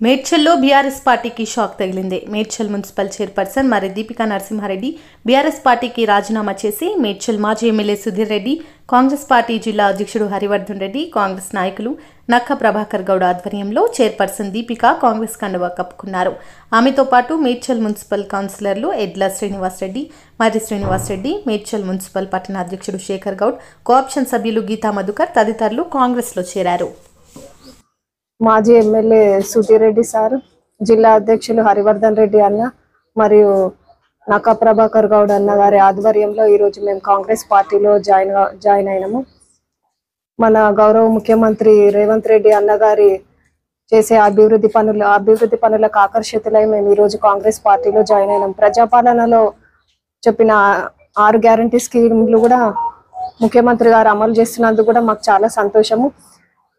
మేడ్చల్లో BRS పార్టీకి shock తగిలింది. Medchal municipal chairperson మరి దీపికా నరసింహారెడ్డి బీఆర్ఎస్ పార్టీకి రాజీనామా చేసి మేడ్చల్ మాజీ ఎమ్మెల్యే సుధీర్ రెడ్డి, కాంగ్రెస్ పార్టీ జిల్లా అధ్యక్షుడు హరివర్ధన్ రెడ్డి, కాంగ్రెస్ నాయకులు నక్క ప్రభాకర్ గౌడ్ ఆధ్వర్యంలో చైర్పర్సన్ దీపిక కాంగ్రెస్ కండువా కప్పుకున్నారు. ఆమెతో పాటు మేడ్చల్ మున్సిపల్ కౌన్సిలర్లు ఎడ్ల శ్రీనివాస్ రెడ్డి, మరి శ్రీనివాస్ రెడ్డి, మేడ్చల్ మున్సిపల్ పట్టణ అధ్యక్షుడు శేఖర్ గౌడ్, కోఆప్షన్ సభ్యులు గీతా మధుకర్ తదితరులు కాంగ్రెస్లో చేరారు. మాజీ ఎమ్మెల్యే సుధీర్ రెడ్డి సార్, జిల్లా అధ్యక్షులు హరివర్ధన్ రెడ్డి అన్న మరియు నక్క ప్రభాకర్ గౌడ్ అన్న గారి ఆధ్వర్యంలో ఈరోజు మేము కాంగ్రెస్ పార్టీలో జాయిన్ అయినాము. మన గౌరవ ముఖ్యమంత్రి రేవంత్ రెడ్డి అన్న గారి చేసే అభివృద్ధి పనులకు ఆకర్షితులై మేము ఈరోజు కాంగ్రెస్ పార్టీలో జాయిన్ అయినాం. ప్రజాపాలనలో చెప్పిన 6 గ్యారంటీ స్కీములు కూడా ముఖ్యమంత్రి గారు అమలు చేస్తున్నందుకు కూడా మాకు చాలా సంతోషము.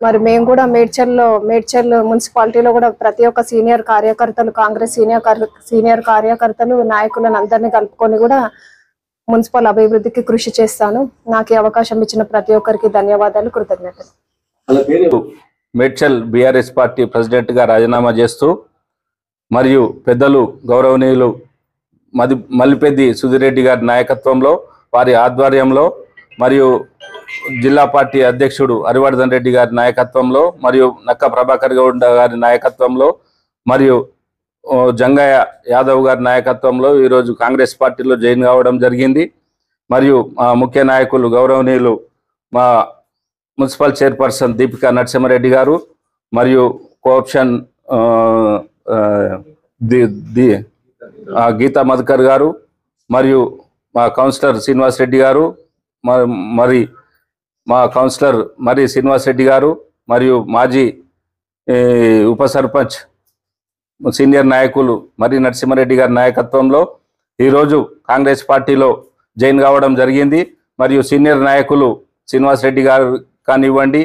మరి మేము కూడా మేడ్చల్ మున్సిపాలిటీలో కూడా ప్రతి ఒక్క సీనియర్ కార్యకర్తలు, కాంగ్రెస్ సీనియర్ కార్యకర్తలు, నాయకులను అందరినీ కలుపుకొని కూడా మున్సిపల్ అభివృద్ధికి కృషి చేస్తాను. నాకు ఈ అవకాశం ఇచ్చిన ప్రతి ఒక్కరికి ధన్యవాదాలు, కృతజ్ఞతలు. మేడ్చల్ బీఆర్ఎస్ పార్టీ ప్రెసిడెంట్ గా రాజీనామా చేస్తూ మరియు పెద్దలు గౌరవనీయులు మల్లిపెద్ది సుధీర్ రెడ్డి గారి నాయకత్వంలో, వారి ఆధ్వర్యంలో మరియు జిల్లా పార్టీ అధ్యక్షుడు హరివర్ధన్ రెడ్డి గారి నాయకత్వంలో మరియు నక్క ప్రభాకర్ గౌడ్ గారి నాయకత్వంలో మరియు జంగయ్య యాదవ్ గారి నాయకత్వంలో ఈరోజు కాంగ్రెస్ పార్టీలో జాయిన్ కావడం జరిగింది. మరియు మా ముఖ్య నాయకులు గౌరవనీయులు మా మున్సిపల్ చైర్పర్సన్ దీపికా నరసింహారెడ్డి గారు మరియు కోఆప్షన్ గీతా మధుకర్ గారు మరియు మా కౌన్సిలర్ శ్రీనివాస్ రెడ్డి గారు, మరి మా కౌన్సిలర్ మరి శ్రీనివాస్ రెడ్డి గారు మరియు మాజీ ఉప సర్పంచ్ సీనియర్ నాయకులు మరి నరసింహారెడ్డి గారి నాయకత్వంలో ఈరోజు కాంగ్రెస్ పార్టీలో జాయిన్ కావడం జరిగింది. మరియు సీనియర్ నాయకులు శ్రీనివాస్ రెడ్డి గారు కానివ్వండి,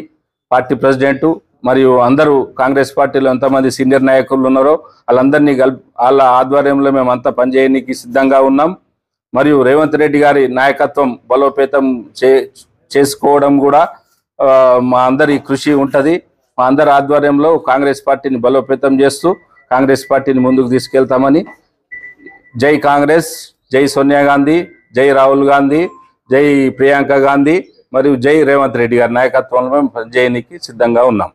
పార్టీ ప్రెసిడెంటు మరియు అందరూ కాంగ్రెస్ పార్టీలో ఎంతమంది సీనియర్ నాయకులు ఉన్నారో వాళ్ళందరినీ వాళ్ళ ఆధ్వర్యంలో మేమంతా పనిచేయడానికి సిద్ధంగా ఉన్నాం. మరియు రేవంత్ రెడ్డి గారి నాయకత్వం బలోపేతం చేసుకోవడం కూడా మా అందరి కృషి ఉంటుంది. మా అందరి ఆధ్వర్యంలో కాంగ్రెస్ పార్టీని బలోపేతం చేస్తూ కాంగ్రెస్ పార్టీని ముందుకు తీసుకెళ్తామని. జై కాంగ్రెస్, జై సోనియా గాంధీ, జై రాహుల్ గాంధీ, జై ప్రియాంక గాంధీ మరియు జై రేవంత్ రెడ్డి గారి నాయకత్వంలో మేము పనిచేయడానికి సిద్ధంగా ఉన్నాం.